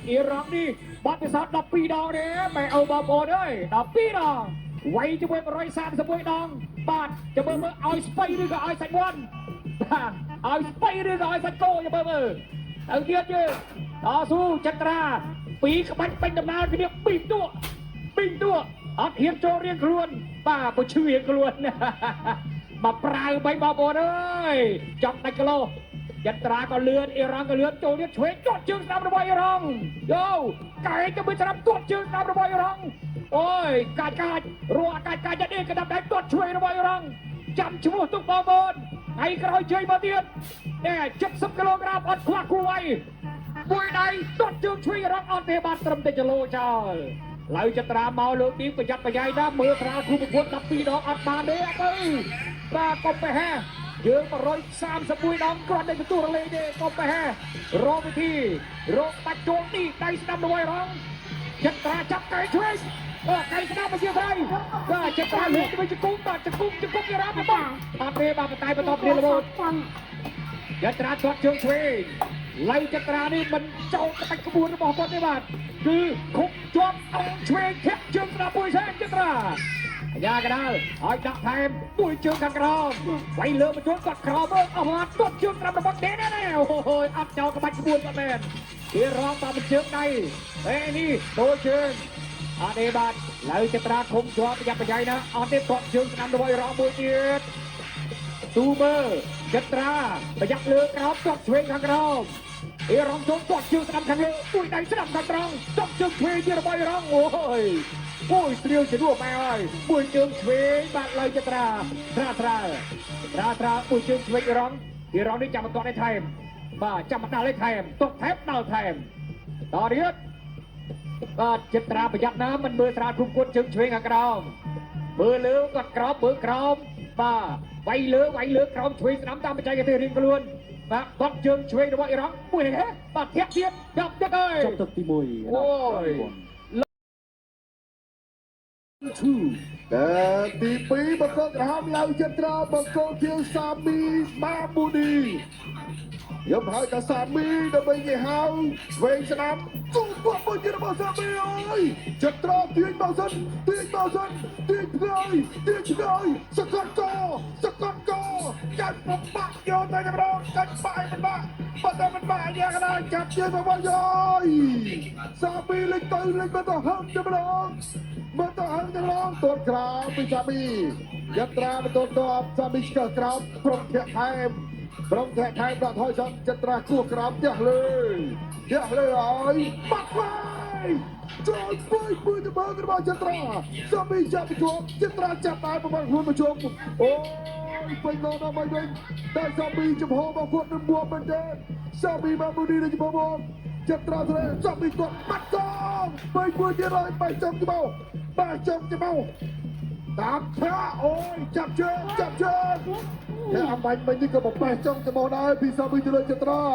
អ៊ីរ៉ង់នេះបទពិសោធន៍12 ដងទេម៉ែអូបងប្អូនអើយ12 ដងវាយជាមួយ131 ដងបាទចាំមើលឲ្យស្បៃឬក៏ឲ្យសាច់មាន់បាទឲ្យស្បៃឬក៏ឲ្យសាច់គោចាំមើលទៅទៀតយើងតស៊ូចត្រាពីរក្បាច់ពេញដំណើរគ្នា2តួអត់ហ៊ានចូលរៀងខ្លួនបាទពុជឿរៀងខ្លួនមកប្រើបីបងប្អូនអើយចង់ដាច់គីឡូចត្រាក៏លឿនអ៊ីរ៉ង់ក៏លឿនចូលទៀតឆ្វេងទាត់ជើងស្ដាំរបស់អ៊ីរ៉ង់យោកែទៅមើលស្ដាំទាត់ជើងស្ដាំរបស់អ៊ីរ៉ង់អូយកាច់រស់កាច់យ៉ាងនេះក៏ដាប់ដែរទាត់ឆ្វេងរបស់អ៊ីរ៉ង់ចាំឈ្មោះទុកបងប្អូនថ្ងៃក្រោយជ័យមកទៀត70 គីឡូក្រាមអត់ខ្វះគូໄວមួយដៃទាត់ជើងឆ្វេងអ៊ីរ៉ង់អត់ទេបានត្រឹមតែគីឡូចោលឡើយចត្រាមកលើកទីប្រយ័ត្នប្រយែងណាមើលស្រាលគ្រូប្រកួត12 ដងអត់បានទេអត់ទៅបាទកុំទៅហែយើង131 ដងគ្រាន់តែទទួលរលែងទេកុំទៅហែរកវិធីរកបាច់ចូលទីដៃស្ដាំរបស់រងចត្រាចាប់កែឆ្វេងកែស្ដាំមកជាស្រីបាទចត្រាលើកទៅជង្គង់បាទជង្គង់ពីរ៉ាប់បាទអត់ទេបាទតែបន្តគ្នារហូតចត្រាទាត់ជើងឆ្វេងឡៃចត្រានេះមិនចូលក្បាច់ក្បួនរបស់គាត់ទេបាទគឺខុបជាប់អង្គឆ្វេងធាក់ជើងស្ដាំមួយសែនចត្រាយ៉ាកដាលឲ្យដាក់ថែមមួយជើងខាងក្រោមវាយលើមកចូលគាត់ក្រោមអស់មកទាត់ជើងស្ដាំរបស់ទេណាអូយអត់ចោលក្បាច់ក្បួនគាត់មែនគេរងតាមជើងដៃនេះដូរជើងអត់ទេបាទឡៅចត្រាឃុំជាប់ប្រយ័ត្នប្រយែងណាអត់ទេទាត់ជើងស្ដាំរបស់រងមួយទៀតទូមើចត្រាប្រយ័ត្នលើក្រោមទាត់ឆ្វេងខាងក្រោមអ៊ីរ៉ង់ចូលទាត់ជើងស្ដាំខាងលើមួយដៃស្ដាំខាងត្រង់ទាត់ជើងឆ្វេងទៀតរបស់អ៊ីរ៉ង់អូយស្រាវជាដួម៉ែហើយមួយជើងឆ្វេងបាទឡៃចត្រាមួយជើងឆ្វេងអ៊ីរ៉ង់នេះចាំបន្តឲ្យថែមបាទចាំបន្តឲ្យថែមទុកថែមដល់ថែមតទៀតបាទចត្រាប្រយ័ត្នណាមិនមើលស្រាលគ្រប់គត់ជើងឆ្វេងខាងក្រោមមើលលើគាត់ក្រោមមើលក្រោមបាទវាយលើក្រោមឆ្វេងស្ដាំតាមបច្ចេកទេសរៀងខ្លួនបាទគាត់ជើងឆ្វេងរបស់អ៊ីរ៉ង់មួយនេះបាទធាក់ទៀតចាប់ទឹកអើយចាប់ទឹកទី1អូយតែទី2បង្គោលក្រហមឡៅចត្រាបង្គោលខៀវសាមីម៉ាមូនីខ្ញុំហៅថាសាមីដើម្បីគេហៅវែងស្ដាំទូគាត់មួយទៀតរបស់សាមីអើយចត្រាទាញមកសិនទាញផ្លើយសកត់កកាច់បំបាក់យកទៅកម្ដងកាច់បាយមិនបាក់បើតែមិនបាក់យ៉ាងណាចាប់ជើងមកវិញអើយសាមីលេចទៅហឹងទៅម្ដងមើលទៅហឹងទៅឡងទត់ក្រោមពីសាមីយត្រាបន្ទត់តបសាមីឆ្កឹះក្រោមព្រមធាក់ថែមដាក់ថយសំចត្រាគោះក្រោមផ្ទះលើហើយបាត់ហើយចូលមួយទៅមើលរបស់ចត្រាសាមីចាប់ជាប់ចត្រាចាប់តែប្រព័ន្ធខ្លួនមកជុំអូយពេញលោដល់មកវិញតែសាមីចំហមកគាត់នឹងបួមមែនទេសាមីមកមួយនេះចំហមកចត្រាទៅសាមីគាត់បាត់កងពេញមួយទៀតហើយបែកចំច្បោតាមប្រាអូយចាប់ជើងតែអំបញ្ញមិញនេះក៏បបេះចង់ច្បោដែរពីសាមីទៅលើចត្រា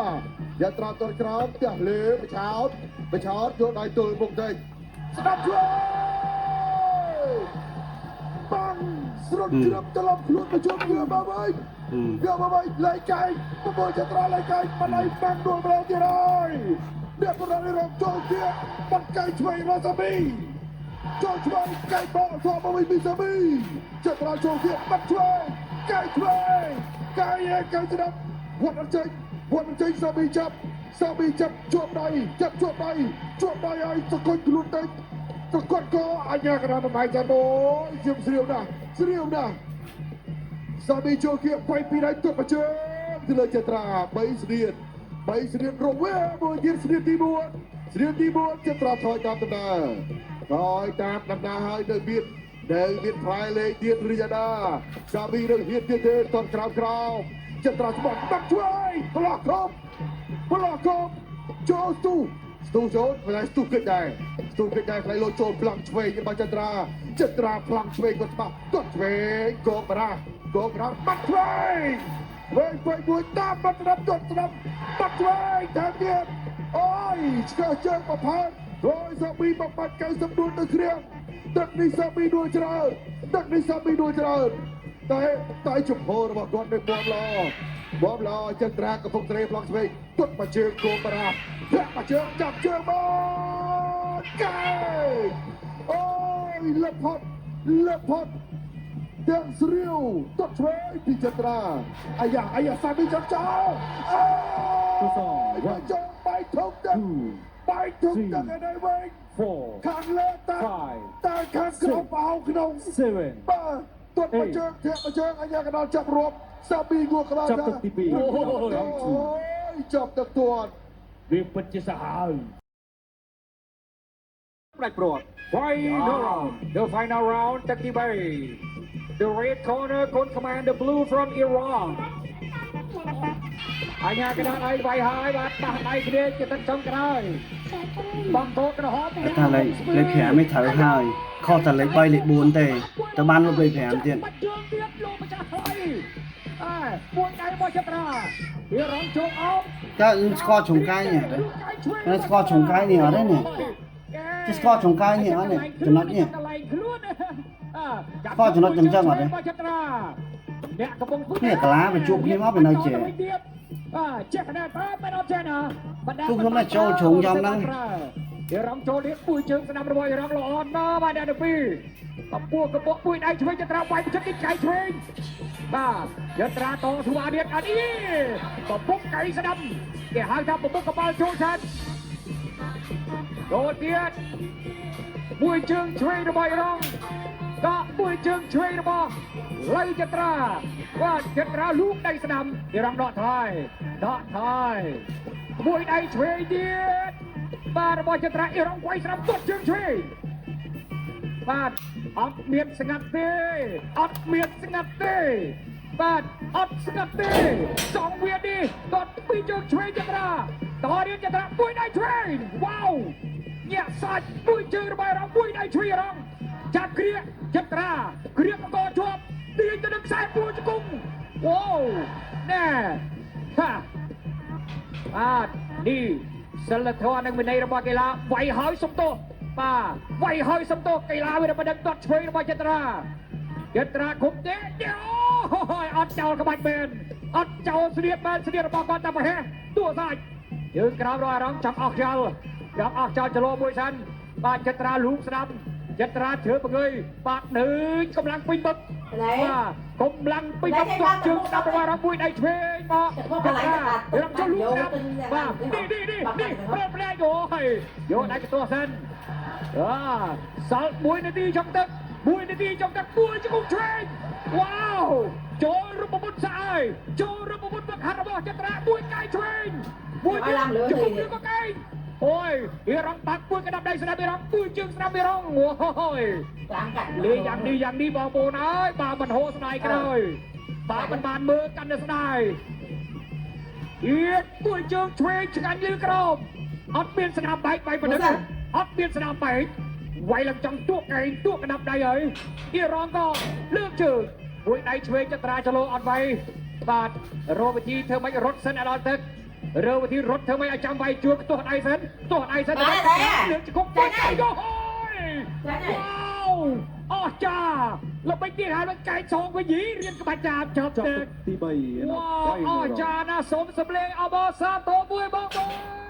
យត្រាតរក្រោមផ្ទះលើបឆោតយកដៃទល់មុខទៅស្ដាប់ជួយបាំងស្រត់គ្រាប់ត្រឡប់ខ្លួនទៅជុំវាមកវិញលេខកែបបចត្រាលេខកែបលៃបាំងដួលម្ដងទៀតហើយអ្នកប្រដាល់រងចូលទៀតបាត់កែឆ្វេងរបស់សាមីចូលឆ្វេងកែបោធំមកវិញពីសាមីចត្រាចូលទៀតបាត់ឆ្វេងកែស្ដាប់វត្តអញ្ជើញសាមីចាប់ជាប់ដៃឲ្យសកុយខ្លួនទៅសកត់ក៏អញ្ញាកណ្ដាលបំផាយចាំអូយជាស្រាវណាស់សាមីចូលគៀបໄວពីដៃទប់មកជើងទៅលើចត្រា3ស្នៀតរវេមួយទៀតស្នៀតទី4ចត្រាថយតាមដំណើរហើយនៅមានផ្លែលេខទៀតឬយ៉ាងណាសាមីនឹងហ៊ានទៀតទេតក្រោមចត្រាស្បត់បាត់ជួយប្លោះគប់ចូលស្ទូចូលផ្លែស្ទូកិច្ចដែរផ្លែលោចូលប្លង់ឆ្វេងរបស់ចត្រាប្លង់ឆ្វេងគាត់បាក់គាត់ឆ្វេងគោបរាបាត់ឆ្វេងមួយតាមបាត់ស្ដាប់បាត់ឆ្វេងតាមទៀតអូយឆ្កឹះជើងប្រផាត់អូយសាមីបំបាត់94ទៅគ្រាមទឹកនេះសាមីដួលច្រើនតែជំហររបស់គាត់នៅពណ៌ល្អ บอมลอยจันทรากระพงเตะพลังสเปกตุดมาเชิงโกงปราบแทะมาเชิงจับเชิงบอลไก่โอ้ยเล็บพอดเดินสริวตุดช่วยพิจันทราอายาสามีจับเจ้าไปจงไปทุกดังในเวง 4 ขังเล่ตาตาขังกระเป๋าขนม 7 ป้าตุดมาเชิงเทะมาเชิงอายากระดานจับรวมสามีงัวกระดาน จับตึกที่ปี โอ้ยจับตะตัว វាពិតជាសាហាវផ្ដាច់ព្រាត់ Final round the final round ទឹកទី3 The red corner កូនខ្មែរ The blue from Iran អញ្ញាកណ្ដាលឲ្យវាយហើយបាទបាស់ដៃគ្នាជាទឹកចុងក្រោយបងតោក្រហម ថាលេខ5ไม่ត្រូវហើយខុសតែលេខ3លេខ4ទេទៅបានលុបលេខ5ទៀត បាច់ជើងទៀតលោកម្ចាស់ហើយពួយដៃរបស់ចត្រាវារងជោគអោប តើស្គាល់ជុងកាយនេះទេតែស្គាល់ជុងកាយនេះអត់ទេនេះគេស្គាល់ជុងកាយនេះអត់នេះចំណុចនេះ ก็ចំណុចចឹងអត់ទេអ្នកកំពុង នេះកាឡាបញ្ជួបគ្នាមកពីនៅចេះ ចេះណាតើមិនអត់ចេះណាបណ្ដា គឺខ្ញុំតែចូលជ្រុងយ៉ាងហ្នឹង វារងចូលនេះពួយជើងស្នាមរបស់រងល្អណាស់បាទអ្នកទី2កំពុះកំពុះពួយដៃឆ្វេងចត្រាវាយប្រជិតទីកៃឆ្វេងបាទចត្រាតងស្វាទៀតអត់នេះកំពុះកៃស្ដាំគេហៅថាកំពុះកបាល់ចូលឆាត់ចូលទៀតពួយជើងឆ្វេងរបស់រងក៏ពួយជើងឆ្វេងរបស់លៃចត្រាបាទចត្រាលូកដៃស្ដាំគេរងដកថយពួយដៃឆ្វេងទៀតបាទរបស់ចត្រាអ៊ីរ៉ង់វាយស្ដាំទាត់ជើងឆ្វេងបាទអត់មានស្ងាត់ទេបាទអត់ស្ងាត់ទេសងវានេះគាត់ពីជើងឆ្វេងចត្រាតរៀនចត្រាពួយដៃឆ្វេងវ៉ាវញាក់សាច់ពួយជើងរបស់រងពួយដៃឆ្វេងរងចាប់គ្រាចត្រាគ្រាបកជាប់ទាញទៅនឹងខ្សែពួយជង្គង់អូណែហាបាទនេះសិលធម៌និងវិន័យរបស់កីឡាវាយហើយសុំទោសបាទវាយហើយសុំទោសកីឡាវាមិនដឹងទាត់ឆ្វេងរបស់ចត្រាគុំទេអូយអត់ចោលក្បាច់មែនអត់ចោលស្លៀតមែនស្លៀតរបស់គាត់តែប្រហែសទោះសាច់យើងក្រោមរកអារម្មណ៍ចាប់អស់ចោលចលោមួយសិនបាទចត្រាលូកស្ដាប់ចត្រាជើបង្ើយបាទនៅកម្លាំងពេញបឹកបាទកម្លាំងពេញបឹកទាត់ជើងស្ដាប់របស់រំមួយដៃឆ្វេងមកចត្រារំចូលលូកស្ដាប់បាទនេះប្រែអូយយកដៃកន្ទោះសិនសល់1នាទីចុងទឹកពួយជង្គង់ឆ្វេងវ៉ាវចូលរូបមន្តស្អាយចូលរូបមន្តវឹកហាត់របស់ចត្រាពួយកែឆ្វេងពួយជង្គង់ឬក៏កែអូយវារងបាក់ពួយកណ្ដាប់ដៃស្ដាប់វារងពួយជើងស្ដាប់វារងអូយលេយ៉ាងនេះបងប្អូនអើយបើមិនហូរស្ដាយក្រោយបើមិនបានមើលកាន់តែស្ដាយពួយជើងឆ្វេងឆ្ងាញ់លឺក្រោមអត់មានស្នាមបែកបែកប៉ុណ្ណឹងអត់មានស្នាមបែកវាយឡើងចង់ទួកកណ្ដាប់ដៃហើយអ៊ីរ៉ង់ក៏លើកជើងរួចដៃឆ្វេងចត្រាចលោអត់វាយបាទរកវិធីធ្វើម៉េចរត់សិនដល់ទឹករើវិធីរត់ធ្វើម៉េចឲ្យចាំវាយជួទោះដៃសិនលើកជង្គង់ទៅយោវ៉ាវអស្ចារ្យល្បិចទៀតហើយកែសងវិញរៀនក្បាច់ចាប់ទឹកទី3វ៉ាវអស្ចារ្យណាស់សូមសម្លេងអបអរសាទរមួយបងប្អូន